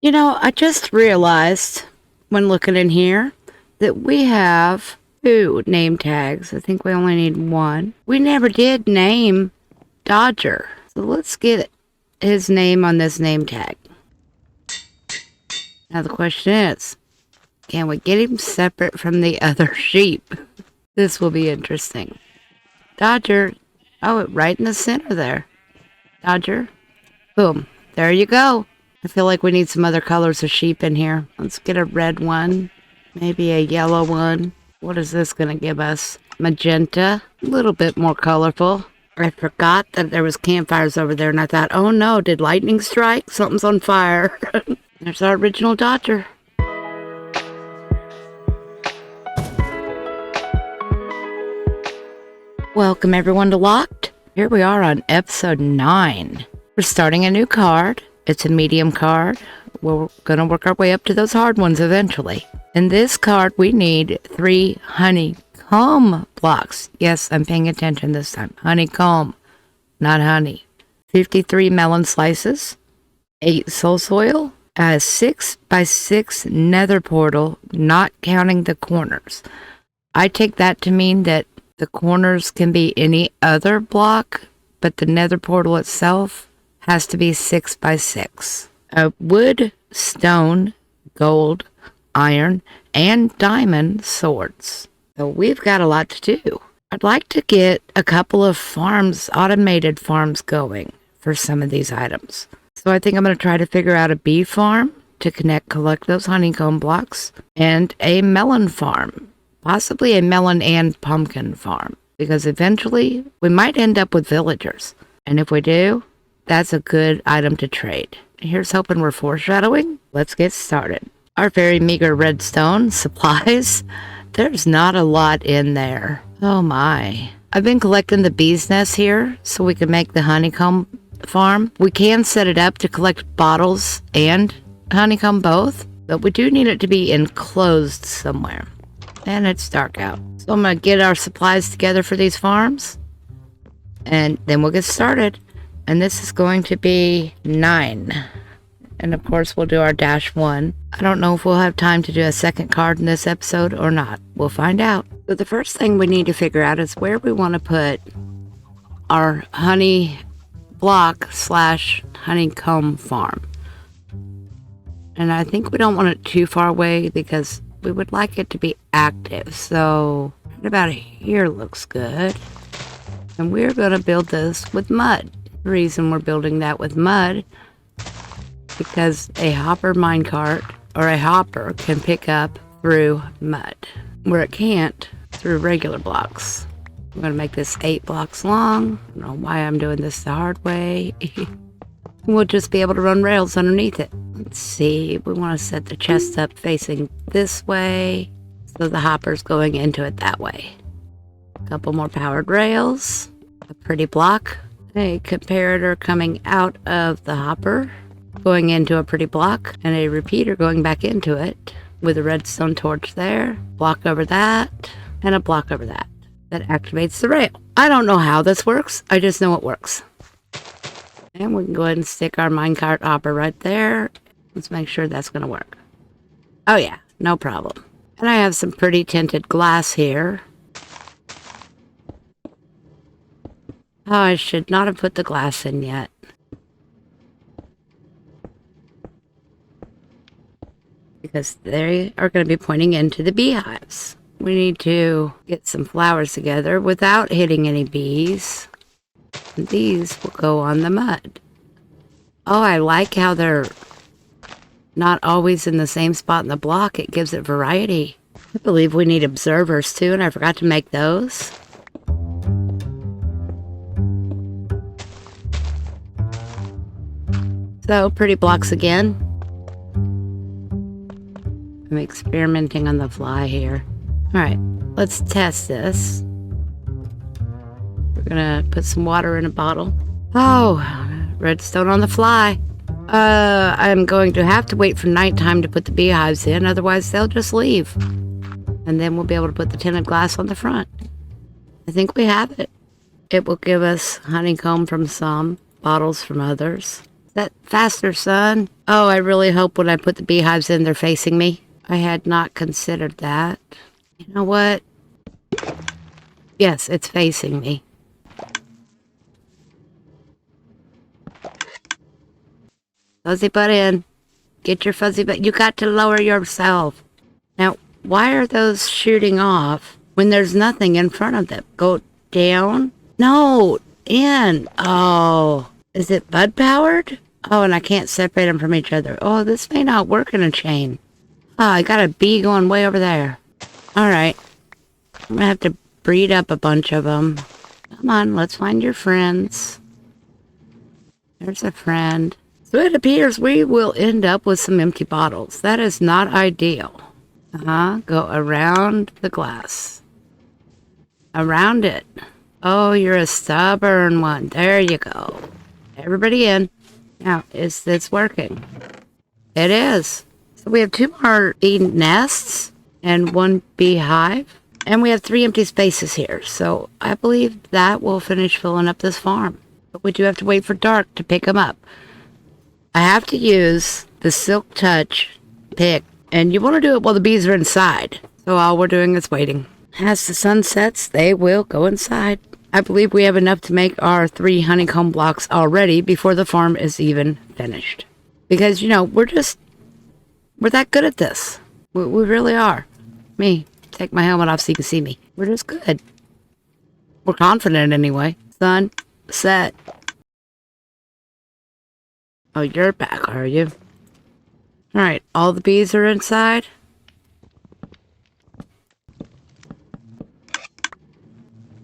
You know, I just realized when looking in here that we have two name tags. I think we only need one. We never did name Dodger. So let's get his name on this name tag. Now the question is, can we get him separate from the other sheep? This will be interesting. Dodger. Oh, right in the center there. Dodger. Boom. There you go. I feel like we need some other colors of sheep in here. Let's get a red one. Maybe a yellow one. What is this going to give us? Magenta. A little bit more colorful. I forgot that there was campfires over there, and I thought, oh no, did lightning strike? Something's on fire. There's our original Dodger. Welcome everyone to Locked. Here we are on episode 9. We're starting a new card. It's a medium card. We're going to work our way up to those hard ones eventually. In this card, we need 3 honeycomb blocks. Yes, I'm paying attention this time. Honeycomb, not honey. 53 melon slices, 8 soul soil, a 6x6 nether portal, not counting the corners. I take that to mean that the corners can be any other block, but the nether portal itself has to be 6x6. Wood, stone, gold, iron, and diamond swords. So we've got a lot to do. I'd like to get a couple of farms, automated farms going for some of these items. So I think I'm going to try to figure out a bee farm to collect those honeycomb blocks, and a melon farm. Possibly a melon and pumpkin farm, because eventually we might end up with villagers. And if we do, that's a good item to trade. Here's hoping we're foreshadowing. Let's get started. Our very meager redstone supplies. There's not a lot in there. Oh my. I've been collecting the bee's nest here so we can make the honeycomb farm. We can set it up to collect bottles and honeycomb both, but we do need it to be enclosed somewhere. And it's dark out. So I'm going to get our supplies together for these farms. And then we'll get started. And this is going to be 9. And of course we'll do our -1. I don't know if we'll have time to do a second card in this episode or not. We'll find out. So the first thing we need to figure out is where we want to put our honey block / honeycomb farm. And I think we don't want it too far away because we would like it to be active. So right about here looks good. And we're going to build this with mud. The reason we're building that with mud, because a hopper minecart or a hopper can pick up through mud, where it can't through regular blocks. I'm going to make this 8 blocks long. I don't know why I'm doing this the hard way. We'll just be able to run rails underneath it. Let's see, we want to set the chest up facing this way, so the hopper's going into it that way. A couple more powered rails, a pretty block, a comparator coming out of the hopper, going into a pretty block, and a repeater going back into it with a redstone torch there, block over that, and a block over that. That activates the rail. I don't know how this works, I just know it works. And we can go ahead and stick our minecart hopper right there. Let's make sure that's going to work. Oh yeah, no problem. And I have some pretty tinted glass here. Oh, I should not have put the glass in yet. Because they are going to be pointing into the beehives. We need to get some flowers together without hitting any bees. And these will go on the mud. Oh, I like how they're not always in the same spot in the block. It gives it variety. I believe we need observers too, and I forgot to make those. So, pretty blocks again. I'm experimenting on the fly here. Alright, let's test this. We're gonna put some water in a bottle. Oh, redstone on the fly. I'm going to have to wait for nighttime to put the beehives in, otherwise they'll just leave. And then we'll be able to put the tinted glass on the front. I think we have it. It will give us honeycomb from some, bottles from others. That faster, son. Oh, I really hope when I put the beehives in, they're facing me. I had not considered that. You know what? Yes, it's facing me. Fuzzy butt in. Get your fuzzy butt. You got to lower yourself. Now, why are those shooting off when there's nothing in front of them? Go down? No, in. Oh, is it bud powered? Oh, and I can't separate them from each other. Oh, this may not work in a chain. Oh, I got a bee going way over there. All right. I'm gonna have to breed up a bunch of them. Come on, let's find your friends. There's a friend. So it appears we will end up with some empty bottles. That is not ideal. Go around the glass. Around it. Oh, you're a stubborn one. There you go. Everybody in. Now, is this working? It is. So we have 2 more bee nests and 1 beehive. And we have 3 empty spaces here. So I believe that will finish filling up this farm. But we do have to wait for dark to pick them up. I have to use the Silk Touch pick. And you want to do it while the bees are inside. So all we're doing is waiting. As the sun sets, they will go inside. I believe we have enough to make our 3 honeycomb blocks already before the farm is even finished. Because, you know, we're that good at this. We really are. Me, take my helmet off so you can see me. We're just good. We're confident anyway. Sun, set. Oh, you're back, are you? Alright, all the bees are inside.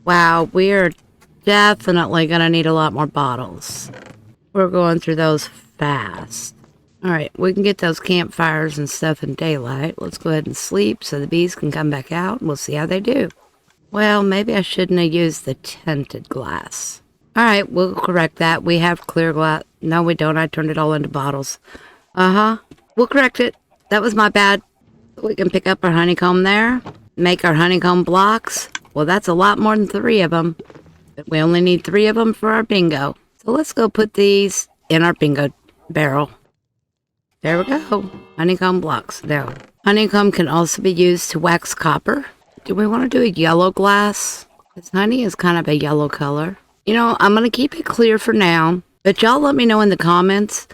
Wow, we are definitely going to need a lot more bottles. We're going through those fast. Alright, we can get those campfires and stuff in daylight. Let's go ahead and sleep so the bees can come back out and we'll see how they do. Well, maybe I shouldn't have used the tinted glass. Alright, we'll correct that. We have clear glass. No, we don't. I turned it all into bottles. We'll correct it. That was my bad. We can pick up our honeycomb there. Make our honeycomb blocks. Well, that's a lot more than 3 of them. But we only need 3 of them for our bingo. So let's go put these in our bingo barrel. There we go. Honeycomb blocks. There. Honeycomb can also be used to wax copper. Do we want to do a yellow glass? Because honey is kind of a yellow color. You know, I'm going to keep it clear for now. But y'all let me know in the comments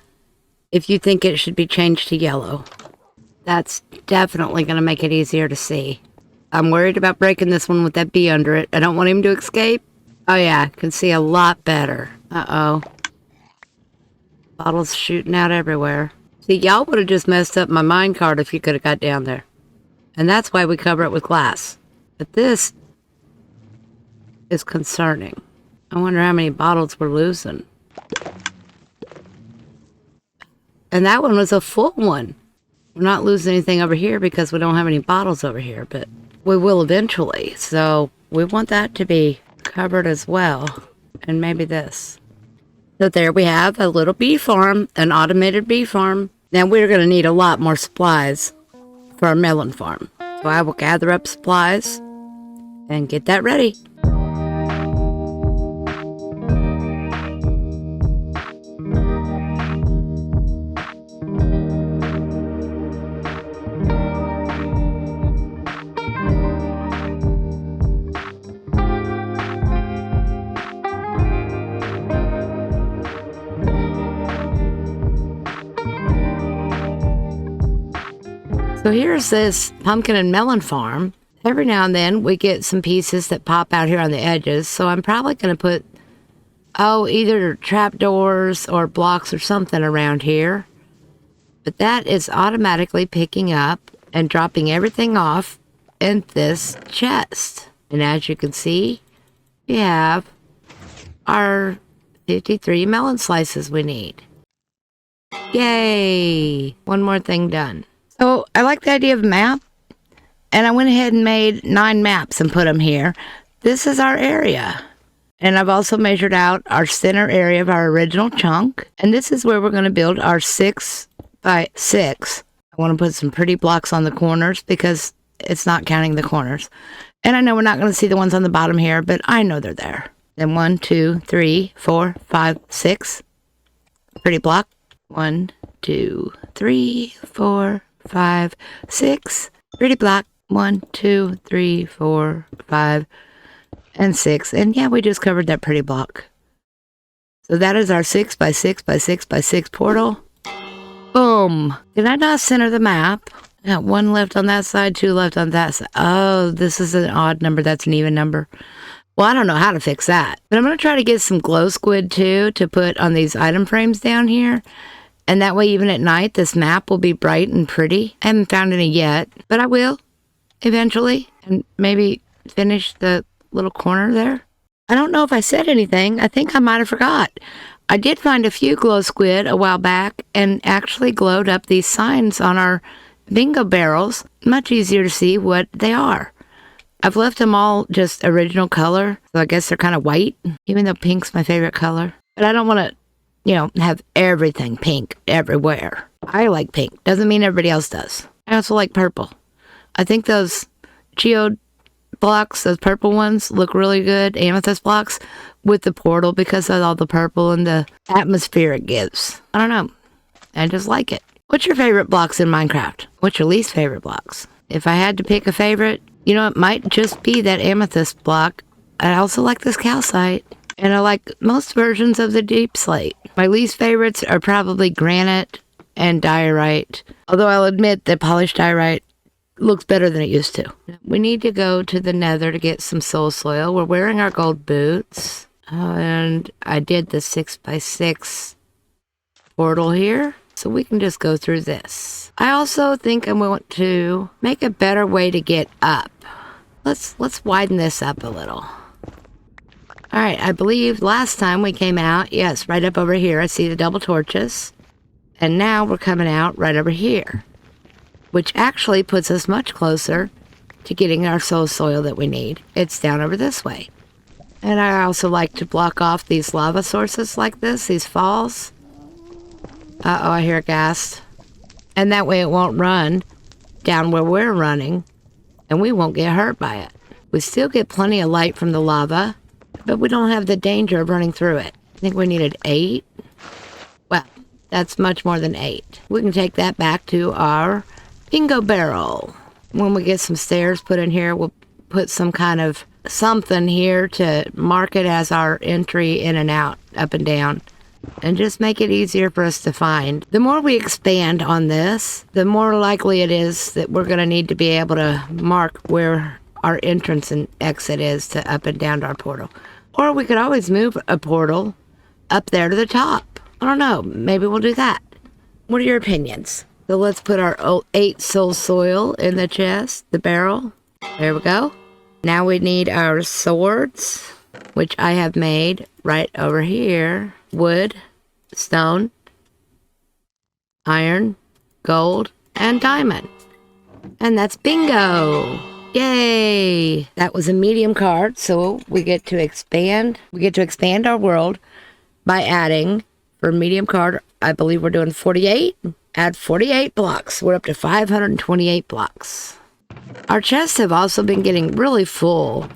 if you think it should be changed to yellow. That's definitely going to make it easier to see. I'm worried about breaking this one with that bee under it. I don't want him to escape. Oh yeah, I can see a lot better. Uh-oh. Bottles shooting out everywhere. See, y'all would have just messed up my mine cart if you could have got down there. And that's why we cover it with glass. But this is concerning. I wonder how many bottles we're losing. And that one was a full one. We're not losing anything over here because we don't have any bottles over here, but we will eventually. So we want that to be covered as well. And maybe this. So there we have a little bee farm, an automated bee farm. Now we're going to need a lot more supplies for our melon farm. So I will gather up supplies and get that ready. So here's this pumpkin and melon farm. Every now and then we get some pieces that pop out here on the edges. So I'm probably going to put, either trapdoors or blocks or something around here. But that is automatically picking up and dropping everything off in this chest. And as you can see, we have our 53 melon slices we need. Yay! One more thing done. So I like the idea of a map, and I went ahead and made 9 maps and put them here. This is our area, and I've also measured out our center area of our original chunk, and this is where we're going to build our 6 by 6. I want to put some pretty blocks on the corners because it's not counting the corners. And I know we're not going to see the ones on the bottom here, but I know they're there. Then 1, 2, 3, 4, 5, 6. Pretty block. 1, 2, 3, 4, 5, 6. Pretty block. 1, 2, 3, 4, 5, and 6. And yeah, we just covered that pretty block. So that is our 6 by 6 by 6 by 6 portal. Boom. Did I not center the map? Got 1 left on that side, 2 left on that side. Oh, this is an odd number. That's an even number. Well, I don't know how to fix that. But I'm going to try to get some glow squid too to put on these item frames down here. And that way, even at night, this map will be bright and pretty. I haven't found any yet, but I will eventually. And maybe finish the little corner there. I don't know if I said anything. I think I might have forgot. I did find a few glow squid a while back and actually glowed up these signs on our bingo barrels. Much easier to see what they are. I've left them all just original color, so I guess they're kind of white, even though pink's my favorite color. But I don't want to, have everything pink everywhere. I like pink. Doesn't mean everybody else does. I also like purple. I think those geode blocks, those purple ones, look really good. Amethyst blocks with the portal because of all the purple and the atmosphere it gives. I don't know. I just like it. What's your favorite blocks in Minecraft? What's your least favorite blocks? If I had to pick a favorite, it might just be that amethyst block. I also like this calcite. And I like most versions of the deep slate. My least favorites are probably granite and diorite. Although I'll admit that polished diorite looks better than it used to. We need to go to the nether to get some soul soil. We're wearing our gold boots. And I did the 6 by 6 portal here. So we can just go through this. I also think I want to make a better way to get up. Let's widen this up a little. All right, I believe last time we came out, yes, right up over here. I see the double torches. And now we're coming out right over here, which actually puts us much closer to getting our soul soil that we need. It's down over this way. And I also like to block off these lava sources like this, these falls. Uh-oh, I hear a ghast. And that way it won't run down where we're running, and we won't get hurt by it. We still get plenty of light from the lava, but we don't have the danger of running through it. I think we needed 8. Well, that's much more than 8. We can take that back to our bingo barrel. When we get some stairs put in here, we'll put some kind of something here to mark it as our entry in and out, up and down, and just make it easier for us to find. The more we expand on this, the more likely it is that we're going to need to be able to mark where our entrance and exit is to up and down to our portal. Or we could always move a portal up there to the top. I don't know. Maybe we'll do that. What are your opinions? So let's put our 8 soul soil in the chest, the barrel. There we go. Now we need our swords, which I have made right over here. Wood, stone, iron, gold, and diamond. And that's bingo! Yay! That was a medium card, so we get to expand. We get to expand our world by adding, for medium card, I believe we're doing 48. Add 48 blocks. We're up to 528 blocks. Our chests have also been getting really full.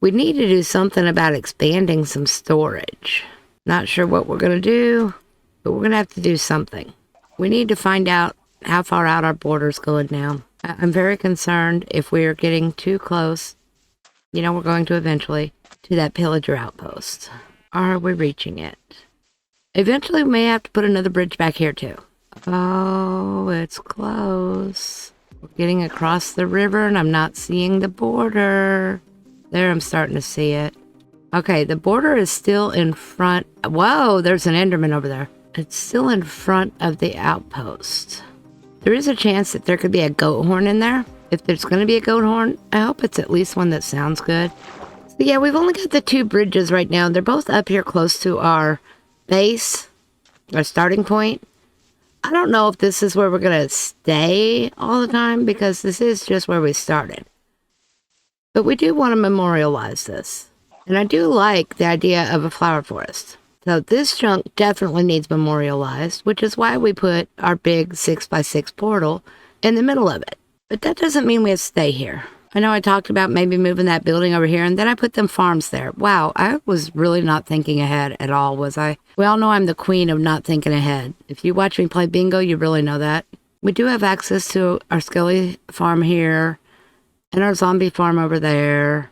We need to do something about expanding some storage. Not sure what we're going to do, but we're going to have to do something. We need to find out how far out our border's going now. I'm very concerned if we are getting too close. We're going to eventually, to that pillager outpost. Are we reaching it? Eventually, we may have to put another bridge back here, too. Oh, it's close. We're getting across the river, and I'm not seeing the border. There, I'm starting to see it. Okay, the border is still in front. Whoa, there's an Enderman over there. It's still in front of the outpost. There is a chance that there could be a goat horn in there. If there's going to be a goat horn, I hope it's at least one that sounds good. So yeah, we've only got the 2 bridges right now. They're both up here close to our base, our starting point. I don't know if this is where we're going to stay all the time, because this is just where we started. But we do want to memorialize this. And I do like the idea of a flower forest. So this chunk definitely needs memorialized, which is why we put our big 6 by 6 portal in the middle of it. But that doesn't mean we have to stay here. I know I talked about maybe moving that building over here, and then I put them farms there. Wow, I was really not thinking ahead at all, was I? We all know I'm the queen of not thinking ahead. If you watch me play bingo, you really know that. We do have access to our Skelly farm here, and our zombie farm over there.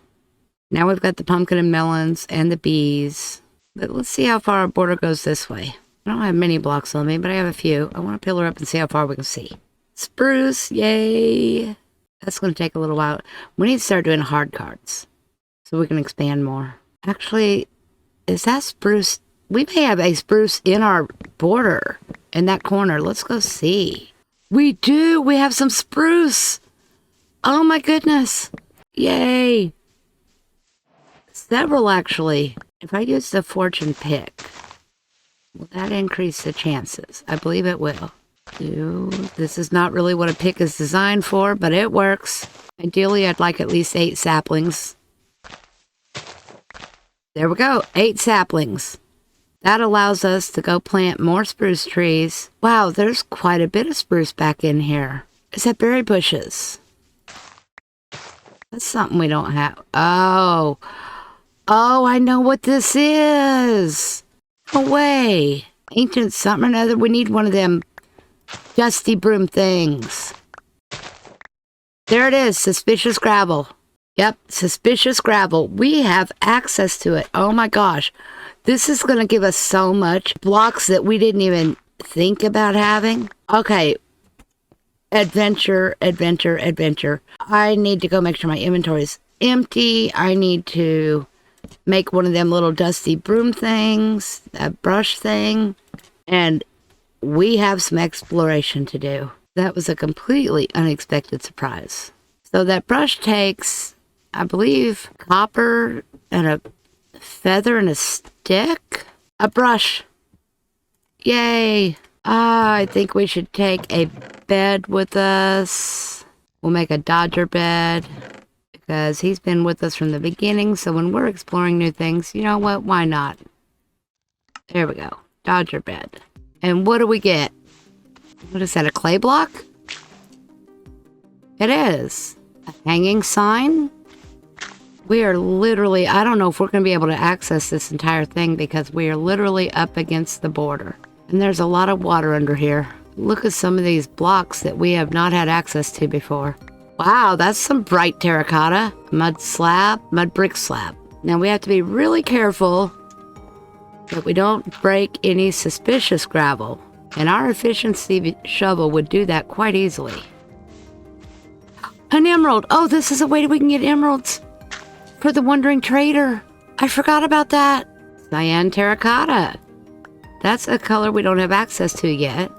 Now we've got the pumpkin and melons and the bees. But let's see how far our border goes this way. I don't have many blocks on me, but I have a few. I want to pillar up and see how far we can see. Spruce, yay! That's going to take a little while. We need to start doing hard cards so we can expand more. Actually, is that spruce? We may have a spruce in our border in that corner. Let's go see. We do. We have some spruce. Oh my goodness. Yay. Several, actually. If I use the fortune pick, will that increase the chances? I believe it will. This is not really what a pick is designed for, but it works. Ideally, I'd like at least 8 saplings. There we go, 8 saplings. That allows us to go plant more spruce trees. Wow, there's quite a bit of spruce back in here. Is that berry bushes? That's something we don't have. Oh, I know what this is. No way. Ancient something or another. We need one of them dusty broom things. There it is, suspicious gravel. Yep, suspicious gravel. We have access to it. Oh my gosh. This is going to give us so much blocks that we didn't even think about having. Okay. Adventure, adventure, adventure. I need to go make sure my inventory is empty. I need to make one of them little dusty broom things, a brush thing, and we have some exploration to do. That was a completely unexpected surprise. So that brush takes, I believe, copper and a feather and a stick. A brush. Yay. I think we should take a bed with us. We'll make a Dodger bed because he's been with us from the beginning. So when we're exploring new things, you know what? Why not? There we go. Dodger bed. And what do we get? What is that, a clay block? It is. A hanging sign? We are literally, I don't know if we're going to be able to access this entire thing because we are literally up against the border. And there's a lot of water under here. Look at some of these blocks that we have not had access to before. Wow, that's some bright terracotta. Mud slab, mud brick slab. Now we have to be really careful that we don't break any suspicious gravel. And our efficiency shovel would do that quite easily. An emerald! Oh, this is a way we can get emeralds for the wandering trader. I forgot about that. Cyan terracotta. That's a color we don't have access to yet.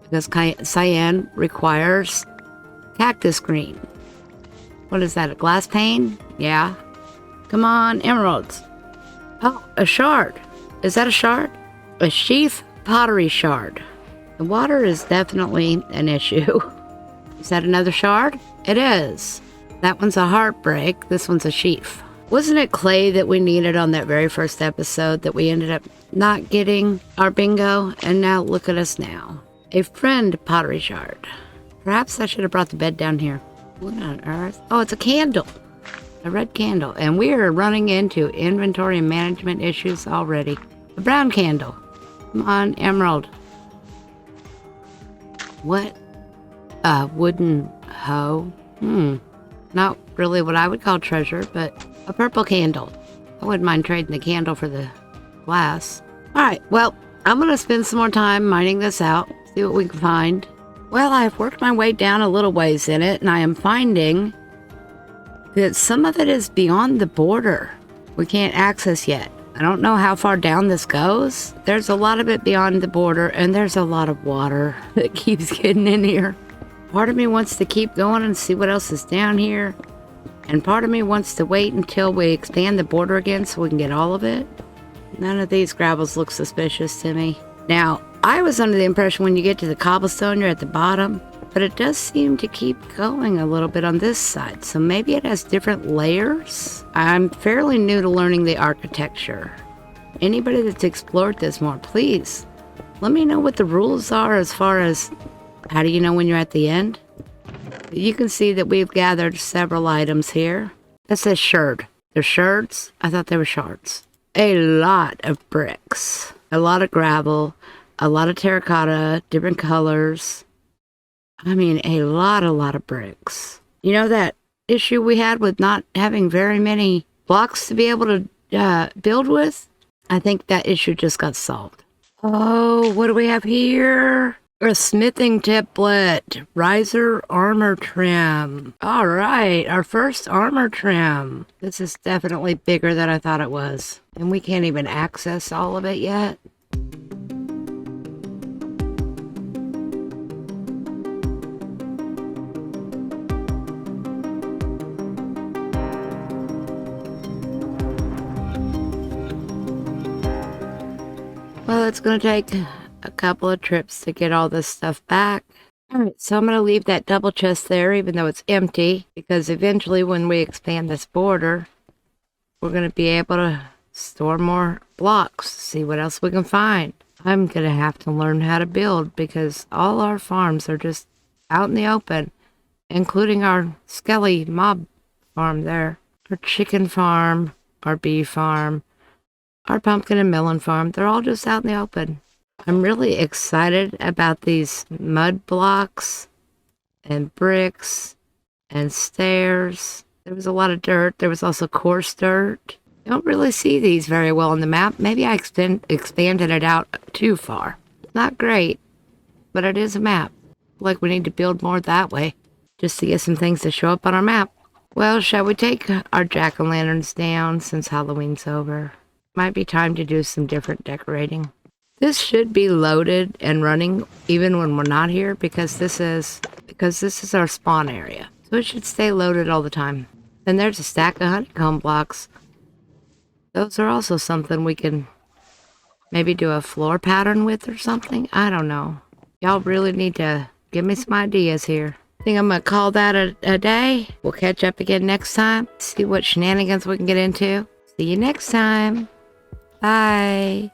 Because cyan requires cactus green. What is that, a glass pane? Yeah. Come on, emeralds. Oh, a shard. Is that a shard? A sheath pottery shard. The water is definitely an issue. Is that another shard? It is. That one's a heartbreak. This one's a sheath. Wasn't it clay that we needed on that very first episode that we ended up not getting our bingo? And now look at us now. A friend pottery shard. Perhaps I should have brought the bed down here. What on earth? Oh, it's a candle. A red candle. And we are running into inventory and management issues already. A brown candle. Come on, emerald. What? A wooden hoe? Not really what I would call treasure, but a purple candle. I wouldn't mind trading the candle for the glass. Alright, well, I'm going to spend some more time mining this out. See what we can find. Well, I've worked my way down a little ways in it, and I am finding that some of it is beyond the border. We can't access yet. I don't know how far down this goes. There's a lot of it beyond the border, and there's a lot of water that keeps getting in here. Part of me wants to keep going and see what else is down here. And part of me wants to wait until we expand the border again so we can get all of it. None of these gravels look suspicious to me. Now, I was under the impression when you get to the cobblestone, you're at the bottom. But it does seem to keep going a little bit on this side. So maybe it has different layers? I'm fairly new to learning the architecture. Anybody that's explored this more, please let me know what the rules are as far as how do you know when you're at the end? You can see that we've gathered several items here. That says sherd. They're sherds? I thought they were shards. A lot of bricks. A lot of gravel. A lot of terracotta, different colors. I mean, a lot of bricks. You know that issue we had with not having very many blocks to be able to build with? I think that issue just got solved. Oh, what do we have here? A smithing template. Riser armor trim. All right, our first armor trim. This is definitely bigger than I thought it was. And we can't even access all of it yet. Well, it's going to take a couple of trips to get all this stuff back. All right, so I'm going to leave that double chest there, even though it's empty, because eventually when we expand this border, we're going to be able to store more blocks, see what else we can find. I'm going to have to learn how to build because all our farms are just out in the open, including our Skelly mob farm there, our chicken farm, our bee farm, our pumpkin and melon farm. They're all just out in the open. I'm really excited about these mud blocks and bricks and stairs. There was a lot of dirt. There was also coarse dirt. You don't really see these very well on the map. Maybe I expanded it out too far. Not great, but it is a map. Like we need to build more that way just to get some things to show up on our map. Well, shall we take our jack-o'-lanterns down since Halloween's over? Might be time to do some different decorating. This should be loaded and running even when we're not here because this is our spawn area. So it should stay loaded all the time. Then there's a stack of honeycomb blocks. Those are also something we can maybe do a floor pattern with or something. I don't know. Y'all really need to give me some ideas here. I think I'm gonna call that a day. We'll catch up again next time. See what shenanigans we can get into. See you next time. Bye.